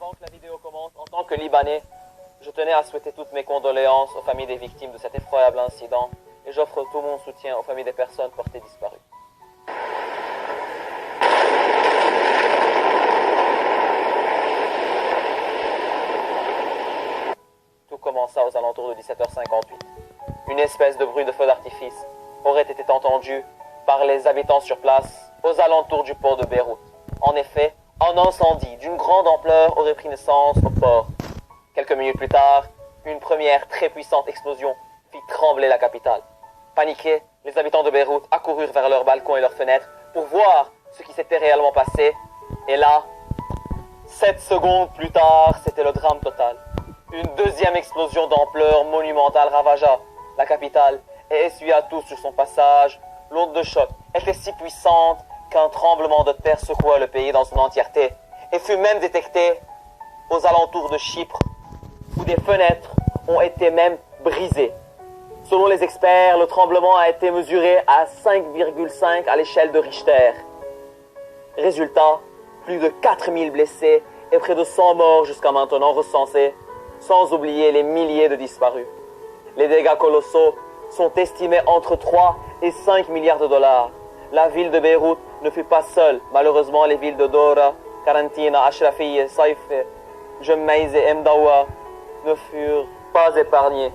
Avant que la vidéo commence, en tant que Libanais, je tenais à souhaiter toutes mes condoléances aux familles des victimes de cet effroyable incident et j'offre tout mon soutien aux familles des personnes portées disparues. Tout commença aux alentours de 17h58. Une espèce de bruit de feu d'artifice aurait été entendu par les habitants sur place aux alentours du port de Beyrouth. En effet, un incendie d'une grande ampleur aurait pris naissance au port. Quelques minutes plus tard, une première très puissante explosion fit trembler la capitale. Paniqués, les habitants de Beyrouth accoururent vers leurs balcons et leurs fenêtres pour voir ce qui s'était réellement passé. Et là, 7 secondes plus tard, c'était le drame total. Une deuxième explosion d'ampleur monumentale ravagea la capitale et essuya tout sur son passage. L'onde de choc était si puissante qu'un tremblement de terre secoua le pays dans son entièreté et fut même détecté aux alentours de Chypre, où des fenêtres ont été même brisées. Selon les experts, le tremblement a été mesuré à 5,5 à l'échelle de Richter. Résultat, plus de 4000 blessés et près de 100 morts jusqu'à maintenant recensés, sans oublier les milliers de disparus. Les dégâts colossaux sont estimés entre 3 et 5 milliards de dollars. La ville de Beyrouth ne fut pas seule. Malheureusement, les villes de Dora, Karantina, Ashrafieh, Saïf, Jemmaïz et Mdawa ne furent pas épargnées.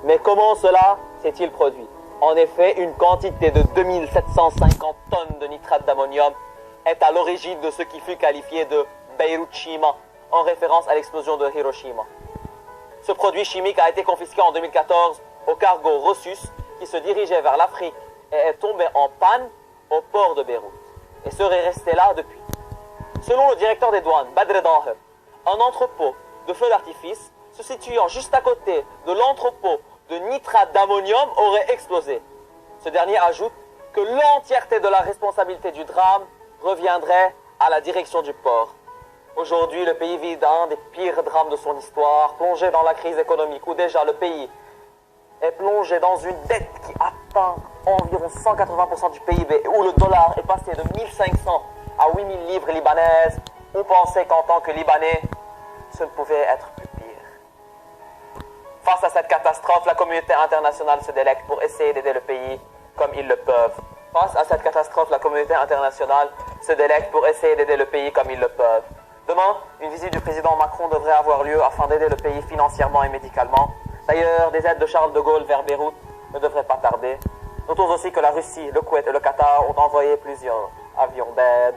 Mais comment cela s'est-il produit? En effet, une quantité de 2750 tonnes de nitrate d'ammonium est à l'origine de ce qui fut qualifié de Beyrouth-Shima, en référence à l'explosion de Hiroshima. Ce produit chimique a été confisqué en 2014 au cargo Rossus qui se dirigeait vers l'Afrique et est tombé en panne au port de Beyrouth et serait resté là depuis. Selon le directeur des douanes, Badr Daher, un entrepôt de feux d'artifice se situant juste à côté de l'entrepôt de nitrate d'ammonium aurait explosé. Ce dernier ajoute que l'entièreté de la responsabilité du drame reviendrait à la direction du port. Aujourd'hui, le pays vit un des pires drames de son histoire, plongé dans la crise économique, où déjà le pays est plongé dans une dette qui atteint environ 180% du PIB, où le dollar est passé de 1500 à 8000 livres libanaises. On pensait qu'en tant que Libanais, ce ne pouvait être plus pire. Face à cette catastrophe, la communauté internationale se délecte pour essayer d'aider le pays comme ils le peuvent. Face à cette catastrophe, la communauté internationale se délecte pour essayer d'aider le pays comme ils le peuvent. Demain, une visite du président Macron devrait avoir lieu afin d'aider le pays financièrement et médicalement. D'ailleurs, des aides de Charles de Gaulle vers Beyrouth ne devraient pas tarder. Notons aussi que la Russie, le Koweït et le Qatar ont envoyé plusieurs avions d'aide